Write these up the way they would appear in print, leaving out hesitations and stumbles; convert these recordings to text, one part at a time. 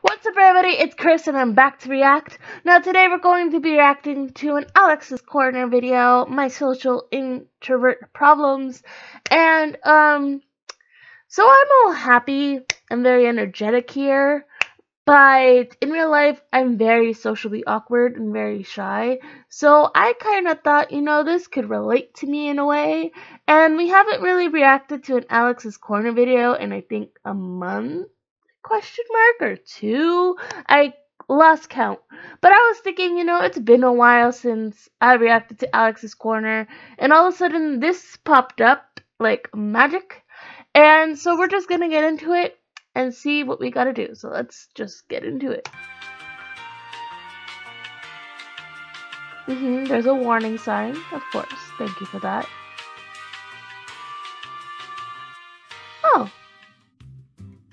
What's up, everybody? It's Chris and I'm back to react. Now today we're going to be reacting to an Alex's Corner video, my social introvert problems. And so I'm all happy and very energetic here, but in real life I'm very socially awkward and very shy. So I kind of thought, this could relate to me in a way. And we haven't really reacted to an Alex's Corner video in I think a month? Question mark or two? I lost count. But I was thinking, it's been a while since I reacted to Alex's Corner, and all of a sudden this popped up like magic. And so we're just gonna get into it and see what we gotta do. So let's just get into it. There's a warning sign, of course. Thank you for that. Oh.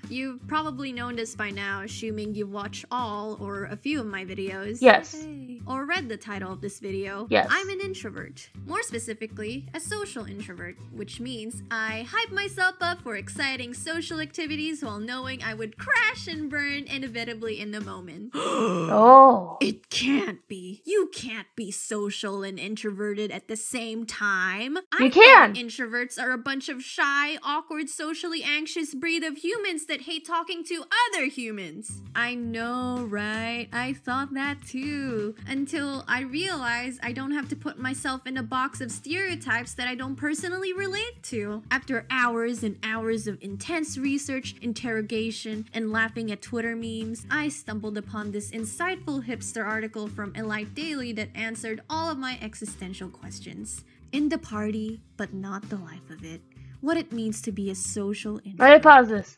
You've probably known this by now, assuming you've watched all or a few of my videos. Yes. Hey. Or read the title of this video. Yes. I'm an introvert. More specifically, a social introvert, which means I hype myself up for exciting social activities while knowing I would crash and burn inevitably in the moment. Oh. It can't be. You can't be social and introverted at the same time. You can. Introverts are a bunch of shy, awkward, socially anxious breed of humans that hate talking to other humans. I know, right? I thought that too. Until I realized I don't have to put myself in a box of stereotypes that I don't personally relate to. After hours and hours of intense research, interrogation, and laughing at Twitter memes, I stumbled upon this insightful hipster article from Elite Daily that answered all of my existential questions. In the party, but not the life of it. What it means to be a social introvert. Let me pause this.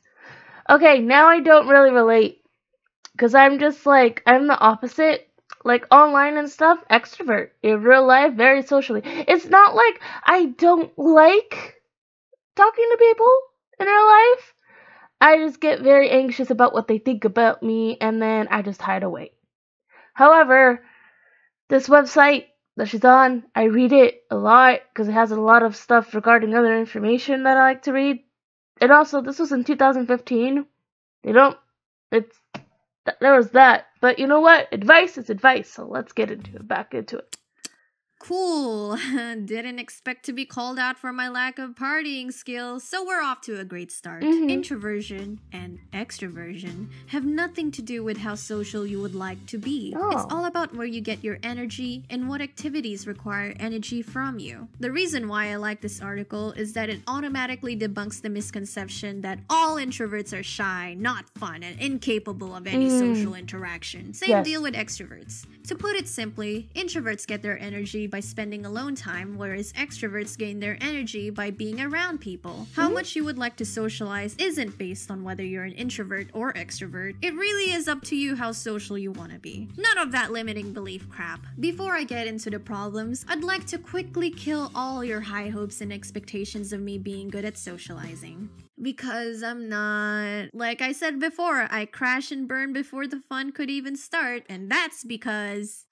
Okay, now I don't really relate. Because I'm just like, I'm the opposite. Like, online and stuff, extrovert. In real life, very socially. It's not like I don't like talking to people in real life. I just get very anxious about what they think about me, and then I just hide away. However, this website that she's on, I read it a lot because it has a lot of stuff regarding other information that I like to read. And also, this was in 2015. There was that. But you know what? Advice is advice, so let's get back into it. Cool. Didn't expect to be called out for my lack of partying skills, so we're off to a great start. Introversion and extroversion have nothing to do with how social you would like to be. Oh. It's all about where you get your energy and what activities require energy from you. The reason why I like this article is that it automatically debunks the misconception that all introverts are shy, not fun, and incapable of any social interaction. Same deal with extroverts. To put it simply, introverts get their energy by spending alone time, whereas extroverts gain their energy by being around people. How much you would like to socialize isn't based on whether you're an introvert or extrovert. It really is up to you how social you want to be. None of that limiting belief crap. Before I get into the problems, I'd like to quickly kill all your high hopes and expectations of me being good at socializing. Because I'm not. Like I said before, I crash and burn before the fun could even start, and that's because...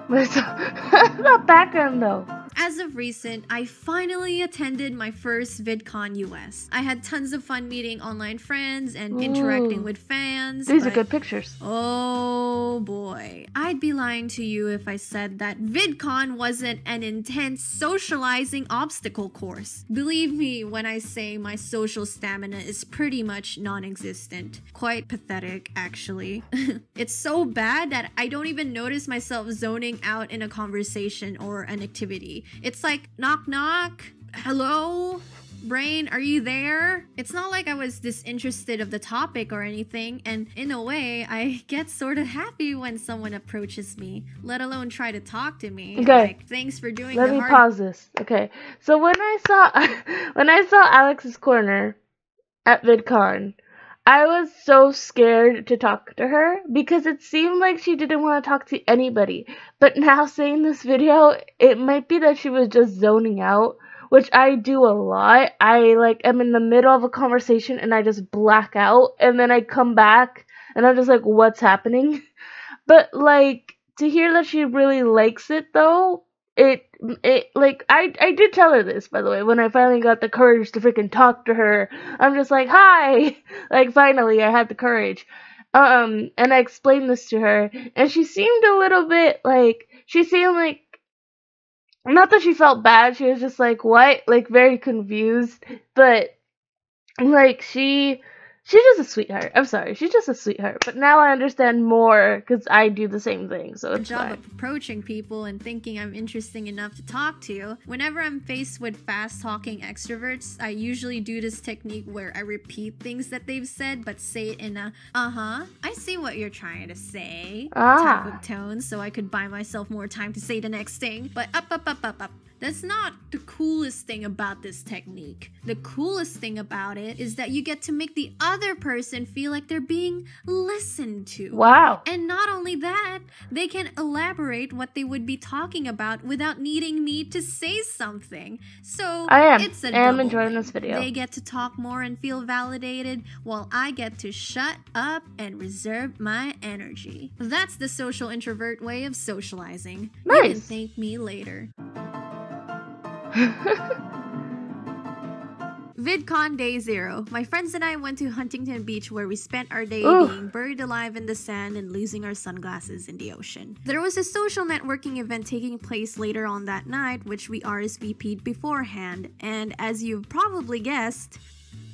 The background though. As of recent, I finally attended my first VidCon US. I had tons of fun meeting online friends and interacting with fans. These are good pictures. Oh boy. I'd be lying to you if I said that VidCon wasn't an intense socializing obstacle course. Believe me when I say my social stamina is pretty much non-existent. Quite pathetic, actually. It's so bad that I don't even notice myself zoning out in a conversation or an activity. It's like, knock knock, hello? Brain, are you there? It's not like I was disinterested of the topic or anything, and in a way, I get sort of happy when someone approaches me, let alone try to talk to me. Okay. Like, thanks for doing the hard... Let me pause this. Okay. So when I saw Alex's Corner at VidCon, I was so scared to talk to her because it seemed like she didn't want to talk to anybody. But now seeing this video, it might be that she was just zoning out, which I do a lot. I am in the middle of a conversation and I just black out, and then I come back and I'm just like, what's happening? But to hear that she really likes it though, like I did tell her this, by the way, when I finally got the courage to freaking talk to her. I'm just like, hi, like finally I had the courage. And I explained this to her, and she seemed a little bit like, she seemed like, not that she felt bad, she was just like, what? Like, very confused, but, like, she's just a sweetheart. I'm sorry, she's just a sweetheart. But now I understand more because I do the same thing, so it's job fine. of approaching people and thinking I'm interesting enough to talk to. Whenever I'm faced with fast-talking extroverts, I usually do this technique where I repeat things that they've said, but say it in a, I see what you're trying to say type of tone, so I could buy myself more time to say the next thing. But up. That's not the coolest thing about this technique. The coolest thing about it is that you get to make the other person feel like they're being listened to. Wow. And not only that, they can elaborate what they would be talking about without needing me to say something. So it's a double enjoying win. this video. They get to talk more and feel validated, while I get to shut up and reserve my energy. That's the social introvert way of socializing. Nice. You can thank me later. VidCon Day 0. My friends and I went to Huntington Beach, where we spent our day being buried alive in the sand and losing our sunglasses in the ocean. There was a social networking event taking place later on that night, which we RSVP'd beforehand, and as you've probably guessed,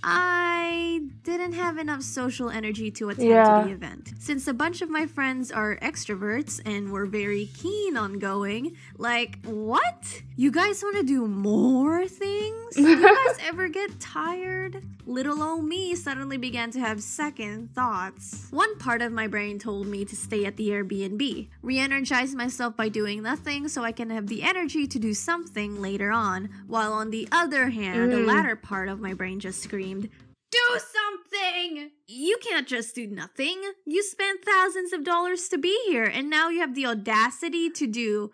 I didn't have enough social energy to attend to the event. Since a bunch of my friends are extroverts and were very keen on going, like, what? You guys want to do more things? Do you guys ever get tired? Little old me suddenly began to have second thoughts. One part of my brain told me to stay at the Airbnb, re-energize myself by doing nothing so I can have the energy to do something later on, while on the other hand, the latter part of my brain just screamed, do something! You can't just do nothing. You spent thousands of dollars to be here, and now you have the audacity to do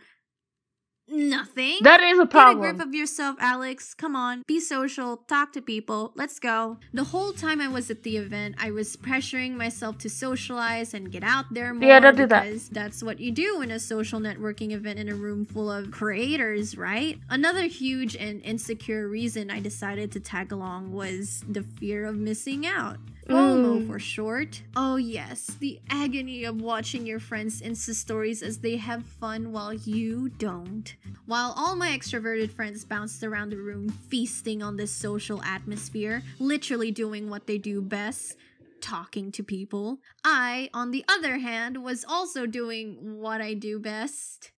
nothing. That is a problem. Get a grip of yourself, Alex. Come on. Be social. Talk to people. Let's go. The whole time I was at the event, I was pressuring myself to socialize and get out there more. Yeah, don't do that. Because that's what you do in a social networking event in a room full of creators, right? Another huge and insecure reason I decided to tag along was the fear of missing out. FOMO for short. Oh yes, the agony of watching your friends' Insta stories as they have fun while you don't. While all my extroverted friends bounced around the room feasting on this social atmosphere, literally doing what they do best, talking to people, I, on the other hand, was also doing what I do best,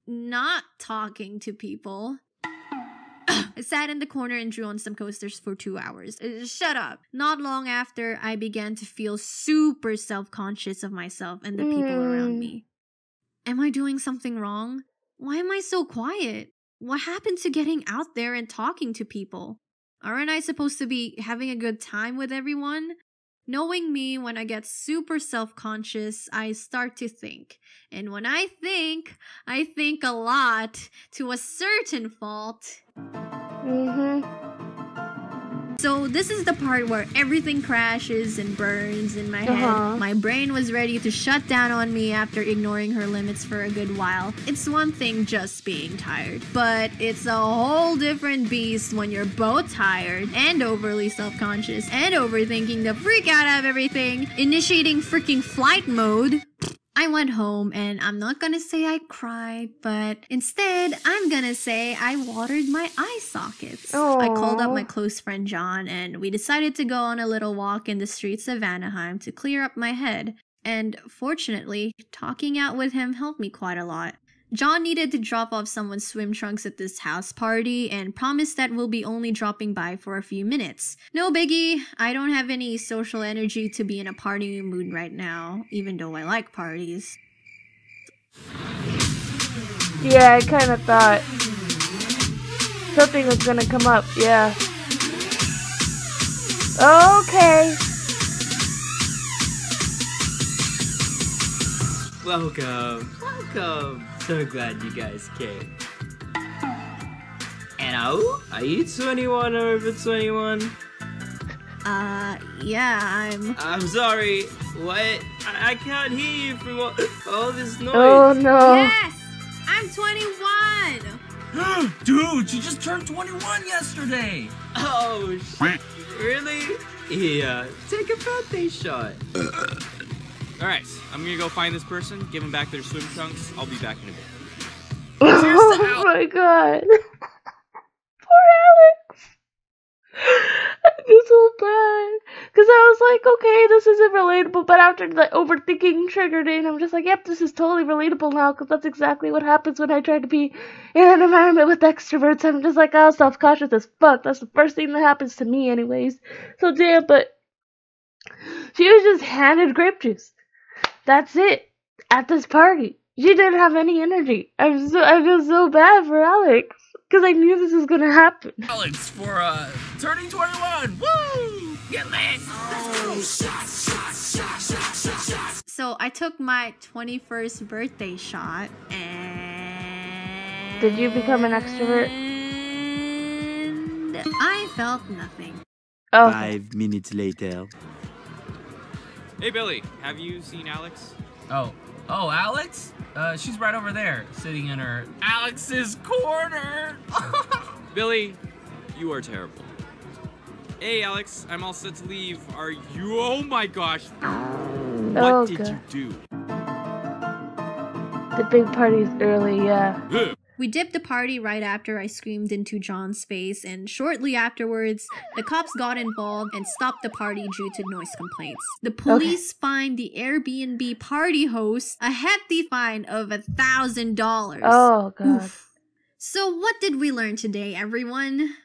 not talking to people. I sat in the corner and drew on some coasters for 2 hours. Shut up. Not long after, I began to feel super self-conscious of myself and the people around me. Am I doing something wrong? Why am I so quiet? What happened to getting out there and talking to people? Aren't I supposed to be having a good time with everyone? Knowing me, when I get super self-conscious, I start to think. And when I think a lot, to a certain fault. So this is the part where everything crashes and burns in my head. My brain was ready to shut down on me after ignoring her limits for a good while. It's one thing just being tired, but it's a whole different beast when you're both tired and overly self-conscious and overthinking the freak out of everything, initiating freaking flight mode. I went home, and I'm not gonna say I cried, but instead, I'm gonna say I watered my eye sockets. I called up my close friend John, and we decided to go on a little walk in the streets of Anaheim to clear up my head. And fortunately, talking out with him helped me quite a lot. John needed to drop off someone's swim trunks at this house party and promised that we'll be only dropping by for a few minutes. No biggie, I don't have any social energy to be in a party mood right now, even though I like parties. Yeah, I kind of thought something was gonna come up, yeah. Okay. Welcome. So glad you guys came. And are you 21 or over 21? Yeah, I'm sorry, what? I can't hear you from all this noise. Oh no. Yes! I'm 21! Dude, she just turned 21 yesterday! Oh, shit. Really? Yeah, take a birthday shot. Alright, I'm gonna go find this person, give them back their swim trunks. I'll be back in a bit. Oh my god. Poor Alex. I feel so bad. Because I was like, okay, this isn't relatable. But after the overthinking triggered in, I'm just like, yep, this is totally relatable now. Because that's exactly what happens when I try to be in an environment with extroverts. I'm just like, oh, self-conscious as fuck. That's the first thing that happens to me anyways. So damn, but she was just handed grape juice. That's it. At this party. She didn't have any energy. I feel so bad for Alex. Because I knew this was going to happen. Alex for turning 21! Woo! Get lit! So I took my 21st birthday shot and... Did you become an extrovert? And I felt nothing. Oh. 5 minutes later. Hey Billy, have you seen Alex? Oh, Alex? She's right over there, sitting in her Alex's corner! Billy, you are terrible. Hey Alex, I'm all set to leave. Are you? Oh my gosh. What did you do? The big party's early, yeah. We dipped the party right after I screamed into John's face, and shortly afterwards, the cops got involved and stopped the party due to noise complaints. The police fined the Airbnb party host a hefty fine of $1,000. Oh, God. Oof. So what did we learn today, everyone?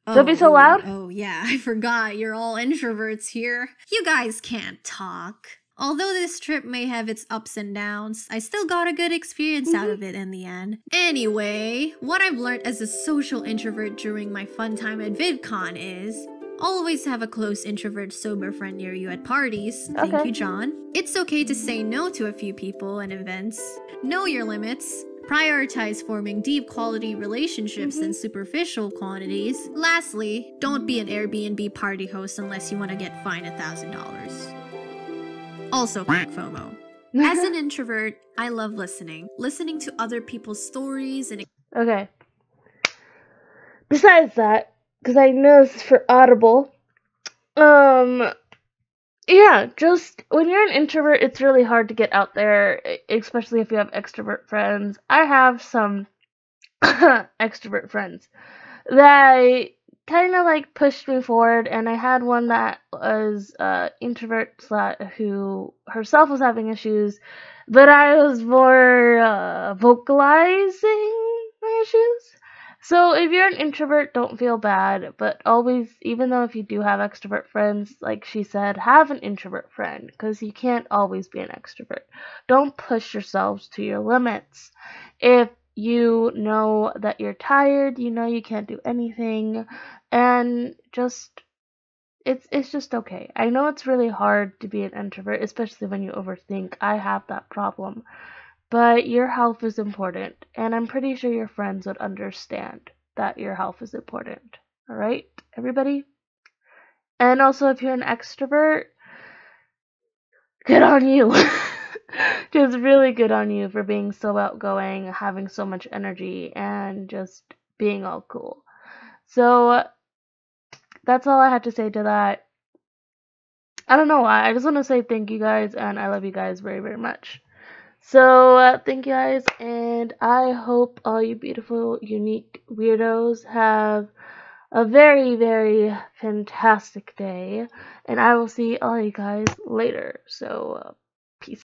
Don't be so loud. Oh, yeah, I forgot. You're all introverts here. You guys can't talk. Although this trip may have its ups and downs, I still got a good experience out of it in the end. Anyway, what I've learned as a social introvert during my fun time at VidCon is always have a close introvert sober friend near you at parties. Thank you, John. It's okay to say no to a few people and events. Know your limits. Prioritize forming deep quality relationships in superficial quantities. Lastly, don't be an Airbnb party host unless you want to get fined $1,000. Also, quick FOMO. As an introvert, I love listening. Listening to other people's stories and... Okay. Besides that, because I know this is for Audible, yeah, just when you're an introvert, it's really hard to get out there, especially if you have extrovert friends. I have some extrovert friends that kind of like pushed me forward, and I had one that was introvert who herself was having issues, but I was more vocalizing my issues. So if you're an introvert, don't feel bad, but always, even though if you do have extrovert friends, like she said, have an introvert friend, because you can't always be an extrovert. Don't push yourselves to your limits. If you know that you're tired, you know you can't do anything, and just, it's just okay. I know it's really hard to be an introvert, especially when you overthink. I have that problem. But your health is important, and I'm pretty sure your friends would understand that your health is important. Alright, everybody? And also, if you're an extrovert, good on you. Just really good on you for being so outgoing, having so much energy, and just being all cool. So, that's all I had to say to that. I don't know why. I just want to say thank you guys, and I love you guys very, very much. So, thank you guys, and I hope all you beautiful, unique weirdos have a very, very fantastic day, and I will see all you guys later. So, peace.